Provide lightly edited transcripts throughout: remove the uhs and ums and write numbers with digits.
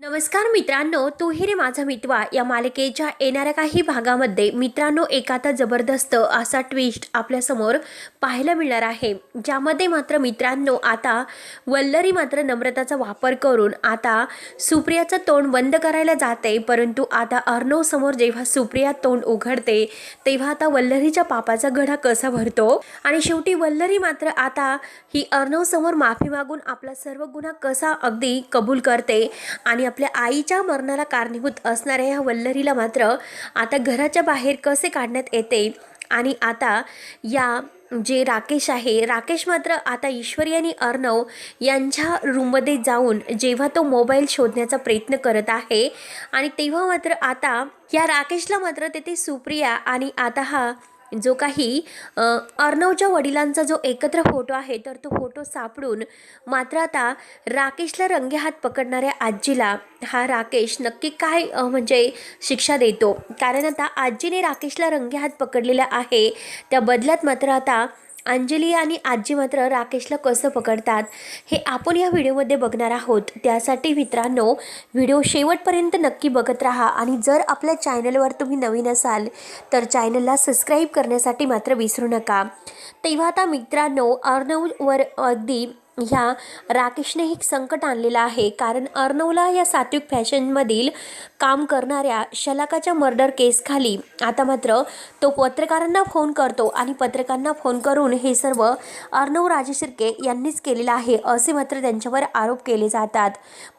नमस्कार मित्रांनो, तू ही रे माझा मितवा या मालिकेच्या येणाऱ्या काही भागामध्ये मित्रांनो एक आता जबरदस्त असा ट्विस्ट आपल्यासमोर पाहायला मिळणार आहे, ज्यामध्ये मात्र मित्रांनो आता वल्लरी मात्र नम्रताचा वापर करून आता सुप्रियाचं तोंड बंद करायला जाते. परंतु आता अर्णव समोर जेव्हा सुप्रिया तोंड उघडते तेव्हा आता वल्लरीच्या पापाचा घडा कसा भरतो आणि शेवटी वल्लरी मात्र आता ही अर्णव समोर माफी मागून आपला सर्व गुन्हा कसा अगदी कबूल करते आणि आपल्या आईच्या मरणाला कारणीभूत असणाऱ्या ह्या वल्लरीला मात्र आता घराच्या बाहेर कसे काढण्यात येते. आणि आता या जे राकेश आहे, राकेश मात्र आता ईश्वरी आणि अर्णव यांच्या रूममध्ये जाऊन जेव्हा तो मोबाईल शोधण्याचा प्रयत्न करत आहे आणि तेव्हा मात्र आता या राकेशला मात्र तेथे सुप्रिया आणि आता हा जो काही अर्णवच्या वडिलांचा जो एकत्र फोटो आहे तर तो फोटो सापडून मात्र आता राकेशला रंगेहात पकडणाऱ्या आजीला हा राकेश नक्की काय म्हणजे शिक्षा देतो. कारण आता आजीने राकेशला रंगेहात पकडलेला आहे, त्या बदल्यात मात्र आता अंजली आणि आजी मात्र राकेशला कसं पकडतात हे आपण या व्हिडिओमध्ये बघणार आहोत. त्यासाठी मित्रांनो व्हिडिओ शेवटपर्यंत नक्की बघत राहा आणि जर आपल्या चॅनलवर तुम्ही नवीन असाल तर चॅनलला सबस्क्राईब करण्यासाठी मात्र विसरू नका. तेव्हा आता मित्रांनो अर्णववर अगदी ह्या राकेशने एक संकट आणलेलं आहे, कारण अर्णवला या सात्विक फॅशनमधील काम करणाऱ्या शलाकाच्या मर्डर केसखाली आता मात्र तो पत्रकारांना फोन करतो आणि पत्रकारांना फोन करून हे सर्व अर्णव राजेशिर्के यांनीच केलेलं आहे असे मात्र त्यांच्यावर आरोप केले जातात.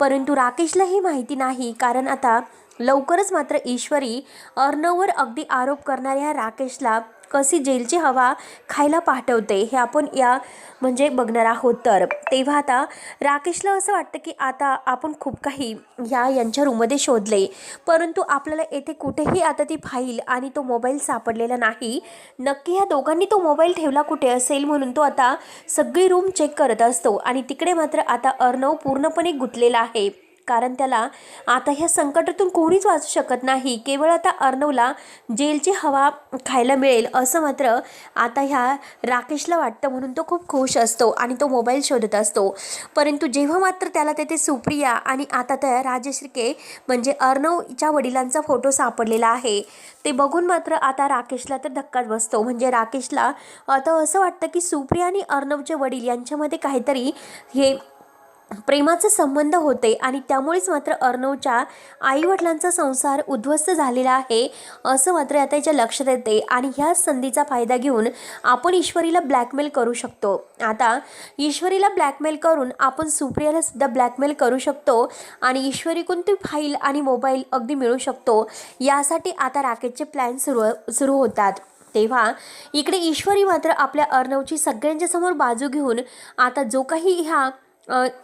परंतु राकेशला ही माहिती नाही, कारण आता लवकरच मात्र ईश्वरी अर्णववर अगदी आरोप करणाऱ्या राकेशला कशी जेलची हवा खायला पाठवते हे आपण या म्हणजे बघणार आहोत. तर तेव्हा आता राकेशला असं वाटतं की आता आपण खूप काही यांच्या रूममध्ये शोधले, परंतु आपल्याला येथे कुठेही आता ती फाईल आणि तो मोबाईल सापडलेला नाही. नक्की ह्या दोघांनी तो मोबाईल ठेवला कुठे असेल म्हणून तो आता सगळी रूम चेक करत असतो आणि तिकडे मात्र आता अर्णव पूर्णपणे गुंतलेला आहे, कारण त्याला आता ह्या संकटातून कोणीच वाचू शकत नाही. केवळ आता अर्णवला जेलची हवा खायला मिळेल असं मात्र आता ह्या राकेशला वाटतं, म्हणून तो खूप खुश असतो आणि तो मोबाईल शोधत असतो. परंतु जेव्हा मात्र त्याला तेथे सुप्रिया आणि आता त्या राजेशिर्के म्हणजे अर्णवच्या वडिलांचा फोटो सापडलेला आहे ते बघून मात्र आता राकेशला तर धक्काच बसतो. म्हणजे राकेशला आता असं वाटतं की सुप्रिया आणि अर्णवचे वडील यांच्यामध्ये काहीतरी हे प्रेमाचे संबंध होते आणि त्यामुळेच मात्र अर्णवच्या आईवडिलांचा संसार उद्ध्वस्त झालेला आहे असं मात्र आता याच्या लक्षात येते. आणि ह्या संधीचा फायदा घेऊन आपण ईश्वरीला ब्लॅकमेल करू शकतो. आता ईश्वरीला ब्लॅकमेल करून आपण सुप्रियाला सुद्धा ब्लॅकमेल करू शकतो आणि ईश्वरी कोणती फाईल आणि मोबाईल अगदी मिळू शकतो, यासाठी आता राकेशचे प्लॅन सुरू होतात. तेव्हा इकडे ईश्वरी मात्र आपल्या अर्णवची सगळ्यांच्या समोर बाजू घेऊन आता जो काही ह्या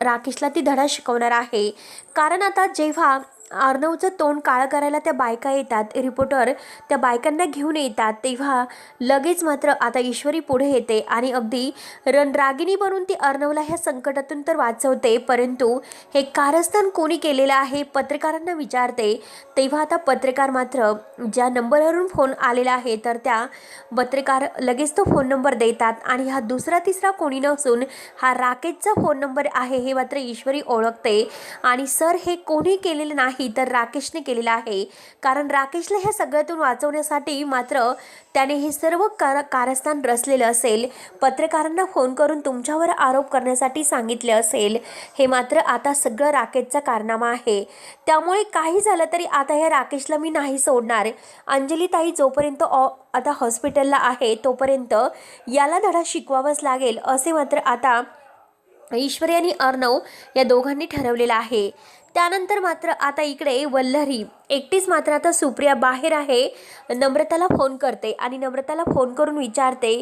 राकेशला ती धडा शिकवणार आहे. कारण आता जेव्हा अर्णवचं तोंड काळं करायला त्या बायका येतात, रिपोर्टर त्या बायकांना घेऊन येतात, तेव्हा लगेच मात्र आता ईश्वरी पुढे येते आणि अगदी रणरागिणी बनून ती अर्णवला ह्या संकटातून तर वाचवते. परंतु हे कारस्थान कोणी केलेलं आहे पत्रकारांना विचारते. तेव्हा आता पत्रकार मात्र ज्या नंबरवरून फोन आलेला आहे तर त्या पत्रकार लगेच तो फोन नंबर देतात आणि हा दुसरा तिसरा कोणी नसून हा राकेशचा फोन नंबर आहे हे मात्र ईश्वरी ओळखते. आणि सर हे कोणी केलेलं नाही तर राकेशने केलेलं आहे, कारण राकेशला ह्या सगळ्यातून वाचवण्यासाठी मात्र त्याने हे सर्व कारस्थान रचलेलं असेल, पत्रकारांना फोन करून तुमच्यावर आरोप करण्यासाठी सांगितले असेल. हे मात्र आता सगळं राकेशचा कारनामा आहे. त्यामुळे काही झालं तरी आता ह्या राकेशला मी नाही सोडणार. अंजली ताई जोपर्यंत आता हॉस्पिटलला आहे तोपर्यंत याला धडा शिकवावाच लागेल असे मात्र आता ईश्वरी आणि अर्णव या दोघांनी ठरवलेलं आहे. त्यानंतर मात्र आता इकडे वल्लरी एकटीच मात्र आता सुप्रिया बाहेर आहे, नम्रताला फोन करते आणि नम्रताला फोन करून विचारते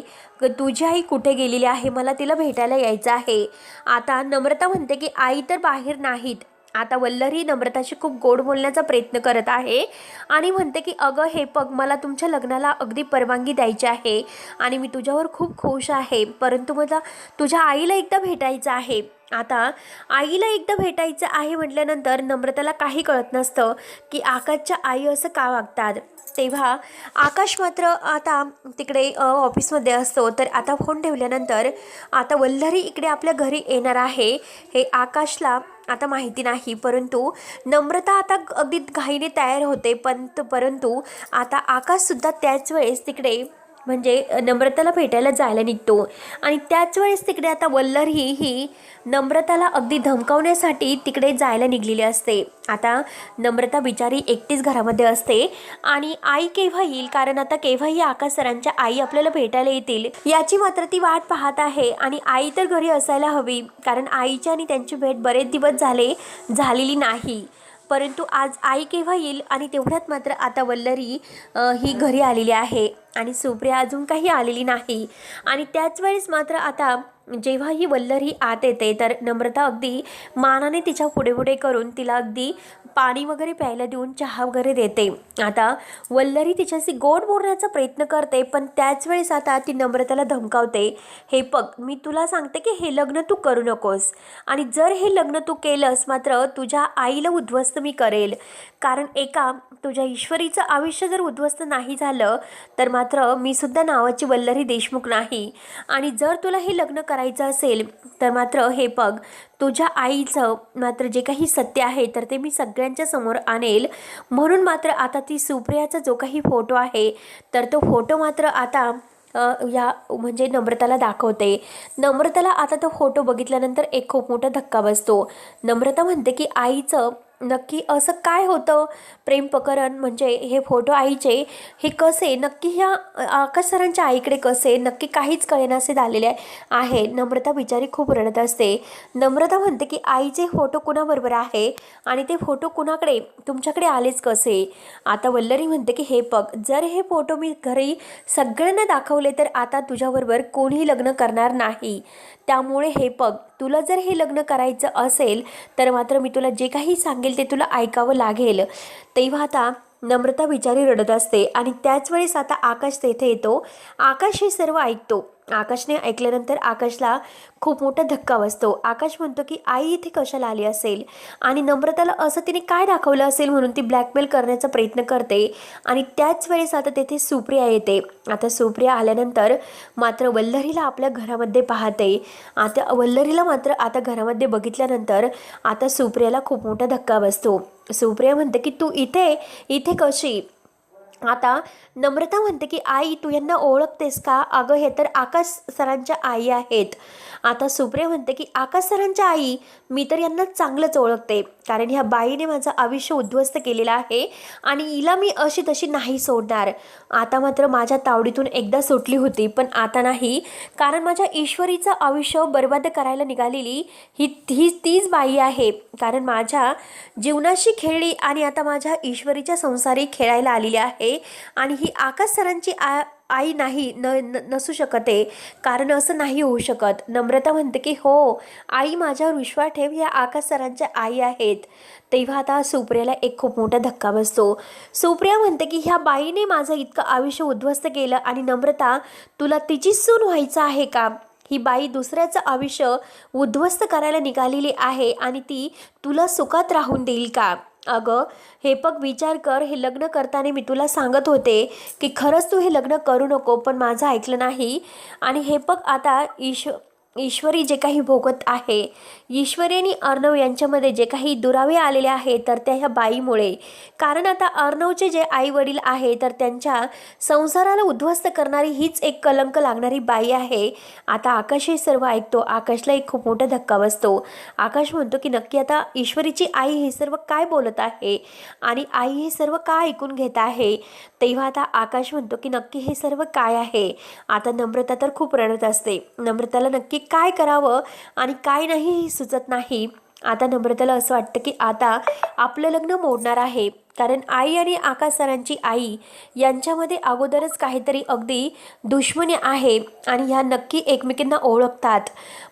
तुझी आई कुठे गेलेली आहे, मला तिला भेटायला यायचं आहे. आता नम्रता म्हणते की आई तर बाहेर नाहीत. आता वल्लरी नम्रताशी खूप गोड बोलण्याचा प्रयत्न करत आहे आणि म्हणते की अगं हे बघ, मला तुमच्या लग्नाला अगदी परवानगी द्यायची आहे आणि मी तुझ्यावर खूप खुश आहे, परंतु मला तुझ्या आईला एकदा भेटायचं आहे. आता आईला एकदा भेटायचं आहे म्हटल्यानंतर नम्रताला काही कळत नसतं की आकाशच्या आई असं का वागतात. तेव्हा आकाश मात्र आता तिकडे ऑफिसमध्ये असतो. तर आता फोन ठेवल्यानंतर आता वल्लरी इकडे आपल्या घरी येणार आहे हे आकाशला आता माहिती नाही, परंतु नम्रता आता अगदी घाईने तयार होते. परंतु आता आकाशसुद्धा त्याच वेळेस तिकडे म्हणजे नम्रताला भेटायला जायला निघतो. आणि त्याच वेळेस तिकडे आता वल्लरी ही नम्रताला अगदी धमकावण्यासाठी तिकडे जायला निघलेली असते. आता नम्रता बिचारी एकटीच घरामध्ये असते आणि आई केव्हा येईल, कारण आता केव्हाही आकाश सरांच्या आई आपल्याला भेटायला येतील याची मात्र ती वाट पाहत आहे. आणि आई तर घरी असायला हवी, कारण आईची आणि त्यांची भेट बरेच दिवस झालेली नाही. परंतु आज आई केव्हा येईल, आणि तेवढ्यात मात्र आता वल्लरी ही घरी आलेली आहे आणि सुप्रिया अजून काही आलेली नाही. आणि त्याच वेळेस मात्र आता जेव्हा ही वल्लरी आत येते तर नम्रता अगदी मानाने तिच्या पुढे पुढे करून तिला अगदी पाणी वगैरे प्यायला देऊन चहा वगैरे देते. आता वल्लरी तिच्याशी गोड बोलण्याचा प्रयत्न करते, पण त्याच वेळेस आता ती नम्रताला धमकावते. हे बघ, मी तुला सांगते की हे लग्न तू करू नकोस, आणि जर हे लग्न तू केलंस मात्र तुझ्या आईला उद्ध्वस्त मी करेल. कारण एका तुझ्या ईश्वरीचं आयुष्य जर उद्ध्वस्त नाही झालं तर मात्र मी सुद्धा नावाची वल्लरी देशमुख नाही. आणि जर तुला हे लग्न करायचं असेल तर मात्र हे बघ, तुझ्या आईचं मात्र जे काही सत्य आहे तर ते मी सगळ्यांच्या समोर आणेल. म्हणून मात्र आता ती सुप्रियाचा जो काही फोटो आहे तर तो फोटो मात्र आता या म्हणजे नम्रताला दाखवते. नम्रताला आता तो फोटो बघितल्यानंतर एक खूप मोठा धक्का बसतो. नम्रता म्हणते की आईचं नक्की असं काय होतं प्रेम प्रकरण, म्हणजे हे फोटो आईचे हे कसे नक्की ह्या आकाश सरांच्या आईकडे कसे नक्की काहीच कळेनासे झालेले आहे. नम्रता बिचारी खूप रडत असते. नम्रता म्हणते की आईचे फोटो कुणाबरोबर आहे आणि ते फोटो कुणाकडे तुमच्याकडे आलेच कसे. आता वल्लरी म्हणते की हे बघ, जर हे फोटो मी घरी सगळ्यांना दाखवले तर आता तुझ्याबरोबर कोणीही लग्न करणार नाही. त्यामुळे हे बघ, तुला जर हे लग्न करायचं असेल तर मात्र मी तुला जे काही सांगेल ते तुला ऐकावं लागेल. तेव्हा आता नम्रता बिचारी रडत असते आणि त्याच वेळेस आता आकाश तेथे येतो. आकाश हे सर्व ऐकतो. आकाशने ऐकल्यानंतर आकाशला खूप मोठा धक्का बसतो. आकाश म्हणतो की आई इथे कशाला आली असेल आणि नम्रताला असं तिने काय दाखवलं असेल म्हणून ती ब्लॅकमेल करण्याचा प्रयत्न करते. आणि त्याच वेळेस आता तेथे सुप्रिया येते. आता सुप्रिया आल्यानंतर मात्र वल्लरीला आपल्या घरामध्ये पाहते. आता वल्लरीला मात्र आता घरामध्ये बघितल्यानंतर आता सुप्रियाला खूप मोठा धक्का बसतो. सुप्रिया म्हणते की तू इथे कशी. आता नम्रता म्हणते की आई तू यांना ओळखतेस का. अगं हे तर आकाश सरांच्या आई आहेत. आता सुप्रिया म्हणते की आकाश सरांच्या आई, मी तर यांना चांगलंच ओळखते, कारण ह्या बाईने माझं आयुष्य उद्ध्वस्त केलेलं आहे आणि हिला मी अशी तशी नाही सोडणार. आता मात्र माझ्या तावडीतून एकदा सुटली होती पण आता नाही, कारण माझ्या ईश्वरीचं आयुष्य बर्बाद करायला निघालेली ही तीच बाई आहे, कारण माझ्या जीवनाशी खेळली आणि आता माझ्या ईश्वरीच्या संसारी खेळायला आलेली आहे. आणि ही आकाश सरांची आई नाही नसू शकत आहे, कारण असं नाही होऊ शकत. नम्रता म्हणते की हो आई, माझ्यावर विश्वास ठेव, या आकाश सरांच्या आई आहेत. तेव्हा आता सुप्रियाला एक खूप मोठा धक्का बसतो. सुप्रिया म्हणते की ह्या बाईने माझं इतकं आयुष्य उद्ध्वस्त केलं आणि नम्रता तुला तिची सून व्हायचं आहे का. ही बाई दुसऱ्याचं आयुष्य उद्ध्वस्त करायला निघालेली आहे आणि ती तुला सुखात राहून देईल का. अगं हे बघ, विचार कर, हे लग्न करताना मी तुला सांगत होते की खरंच तू हे लग्न करू नको, पण माझं ऐकलं नाही. आणि हे बघ आता ईश्वरी जे काही भोगत आहे, ईश्वरी आणि अर्णव यांच्यामध्ये जे काही दुरावे आलेले आहे तर त्या ह्या बाईमुळे. कारण आता अर्णवचे जे आई वडील आहे तर त्यांच्या संसाराला उद्ध्वस्त करणारी हीच एक कलंक लागणारी बाई आहे. आता आकाश हे सर्व ऐकतो. आकाशला एक खूप मोठा धक्का बसतो. आकाश म्हणतो की नक्की आता ईश्वरीची आई हे सर्व काय बोलत आहे आणि आई हे सर्व काय ऐकून घेत आहे. तेव्हा आता आकाश म्हणतो की नक्की हे सर्व काय आहे. आता नम्रता तर खूप रडत असते. नम्रताला नक्की काय करावं आणि काय नाही हे सुचत नाही. आता नम्रताला असं वाटतं की आता आपलं लग्न मोडणार आहे, कारण आई आणि आकाश सरांची आई यांच्यामध्ये अगोदरच काहीतरी अगदी दुश्मनी आहे आणि ह्या नक्की एकमेकींना ओळखतात.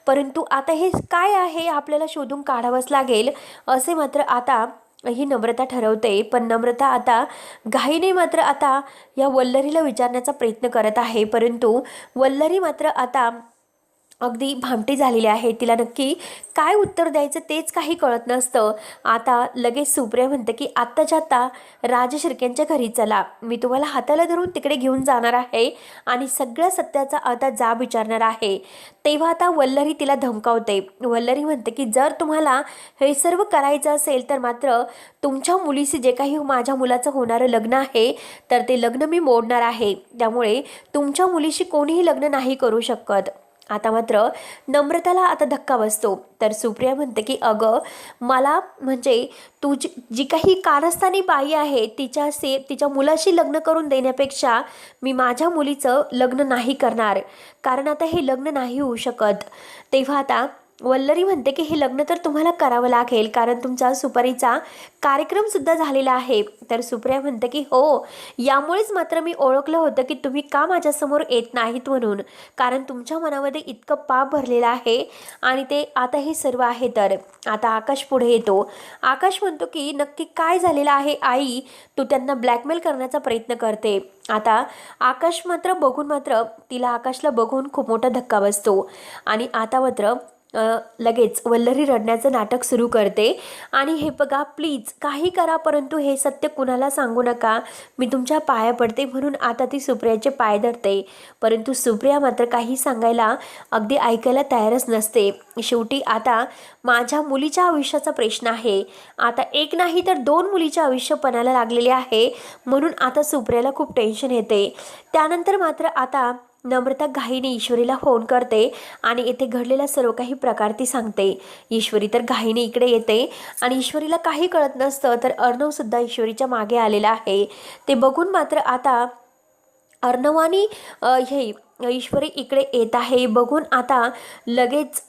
परंतु आता हे काय आहे आपल्याला शोधून काढावंच लागेल असे मात्र आता ही नम्रता ठरवते. पण नम्रता आता घाईने मात्र आता या वल्लरीला विचारण्याचा प्रयत्न करत आहे, परंतु वल्लरी मात्र आता अगदी भामटी झालेली आहे. तिला नक्की काय उत्तर द्यायचं तेच काही कळत नसतं. आता लगेच सुप्रिया म्हणते की आत्ताच्या आत्ता राज शिर्क्यांच्या घरी चला, मी तुम्हाला हाताला धरून तिकडे घेऊन जाणार आहे आणि सगळ्या सत्याचा आता जाब विचारणार आहे. तेव्हा आता वल्लरी तिला धमकावते. वल्लरी म्हणते की जर तुम्हाला हे सर्व करायचं असेल तर मात्र तुमच्या मुलीशी जे काही माझ्या मुलाचं होणारं लग्न आहे तर ते लग्न मी मोडणार आहे. त्यामुळे तुमच्या मुलीशी कोणीही लग्न नाही करू शकत. आता मात्र नम्रताला आता धक्का बसतो. तर सुप्रिया म्हणते की अगं, मला म्हणजे जी काही कारस्थानी बाई आहे तिच्या मुलाशी लग्न करून देण्यापेक्षा मी माझ्या मुलीचं लग्न नाही करणार, कारण आता हे लग्न नाही होऊ शकत. तेव्हा आता वल्लरी म्हणते की हे लग्न तर तुम्हाला करावं लागेल, कारण तुमचा सुपारीचा कार्यक्रमसुद्धा झालेला आहे. तर सुप्रिया म्हणते की हो, यामुळेच मात्र मी ओळखलं होतं की तुम्ही का माझ्यासमोर येत नाहीत म्हणून, कारण तुमच्या मनामध्ये इतकं पाप भरलेलं आहे आणि ते आता हे सर्व आहे. तर आता आकाश पुढे येतो. आकाश म्हणतो की नक्की काय झालेलं आहे आई, तू त्यांना ब्लॅकमेल करण्याचा प्रयत्न करते. आता आकाश मात्र तिला आकाशला बघून खूप मोठा धक्का बसतो आणि आता मात्र लगेच वल्लरी रडण्याचं नाटक सुरू करते आणि हे बघा, प्लीज काही करा परंतु हे सत्य कुणाला सांगू नका, मी तुमच्या पाया पडते म्हणून आता ती सुप्रियाचे पाय धरते. परंतु सुप्रिया मात्र काही सांगायला अगदी ऐकायला तयारच नसते. शेवटी आता माझ्या मुलीच्या आयुष्याचा प्रश्न आहे, आता एक नाही तर 2 मुलीचे आयुष्य पणाला लागलेले आहे म्हणून आता सुप्रियाला खूप टेन्शन येते. त्यानंतर मात्र आता नम्रता घाईने ईश्वरीला फोन करते आणि येथे घडलेला सर्व काही प्रकार ती सांगते. ईश्वरी तर घाईने इकडे येते आणि ईश्वरीला काही कळत नसतं. तर अर्णवसुद्धा ईश्वरीच्या मागे आलेला आहे. ते बघून मात्र आता अर्णव आणि हे ईश्वरी इकडे येत आहे बघून आता लगेच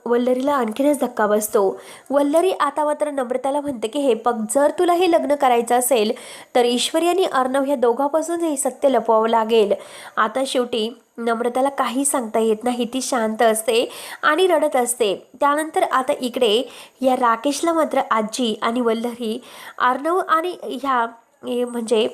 वल्लरीला आणखीनच धक्का बसतो. वल्लरी आता मात्र नम्रताला म्हणते की हे बघ, जर तुला हे लग्न करायचं असेल तर ईश्वरी आणि अर्णव ह्या दोघांपासून हे सत्य लपवावं लागेल. आता शेवटी नम्रताला काही सांगता येत नाही. ती शांत असते आणि रडत असते. त्यानंतर आता इकडे या राकेशला मात्र आजी आणि वल्लरी अर्णव आणि ह्या म्हणजे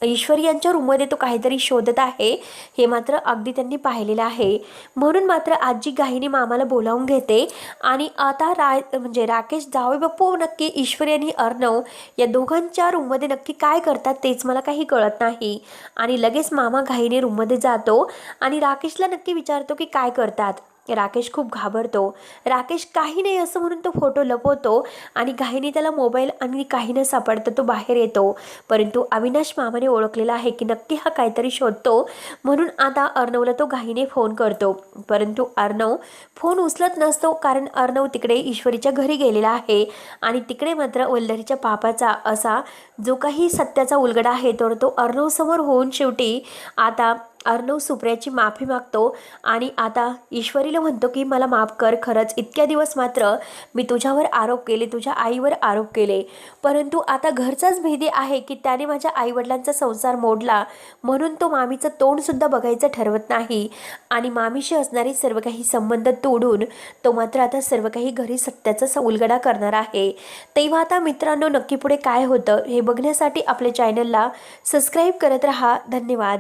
ईश्वरी यांच्या रूममध्ये तो काहीतरी शोधत आहे हे मात्र अगदी त्यांनी पाहिलेलं आहे. म्हणून मात्र आजी घाईने मामाला बोलावून घेते आणि आता राकेश जावई बापू नक्की ईश्वरी आणि अर्णव या दोघांच्या रूममध्ये नक्की काय करतात तेच मला काही कळत नाही. आणि लगेच मामा घाईने रूममध्ये जातो आणि राकेशला नक्की विचारतो की काय करतात. राकेश खूप घाबरतो. राकेश काही नाही असं म्हणून तो फोटो लपवतो आणि घाईने त्याला मोबाईल आणि काही न सापडतं तो बाहेर येतो. परंतु अविनाश मामाने ओळखलेला आहे की नक्की हा काहीतरी शोधतो म्हणून आता अर्णवला तो घाईने फोन करतो. परंतु अर्णव फोन उचलत नसतो, कारण अर्णव तिकडे ईश्वरीच्या घरी गेलेला आहे आणि तिकडे मात्र वल्लरीच्या पापाचा असा जो काही सत्याचा उलगडा आहे तर तो अर्णवसमोर होऊन शेवटी आता अर्णव सुप्रियाची माफी मागतो आणि आता ईश्वरीला म्हणतो की मला माफ कर, खरंच इतक्या दिवस मात्र मी तुझ्यावर आरोप केले, तुझ्या आईवर आरोप केले, परंतु आता घरचाच भेदी आहे की त्याने माझ्या आईवडिलांचा संसार मोडला म्हणून तो मामीचं तोंडसुद्धा बघायचं ठरवत नाही आणि मामीशी असणारे सर्व काही संबंध तोडून तो मात्र आता सर्व काही घरी सत्याचा उलगडा करणार आहे. तेव्हा आता मित्रांनो, नक्की पुढे काय होतं हे बघण्यासाठी आपल्या चॅनलला सबस्क्राईब करत राहा. धन्यवाद.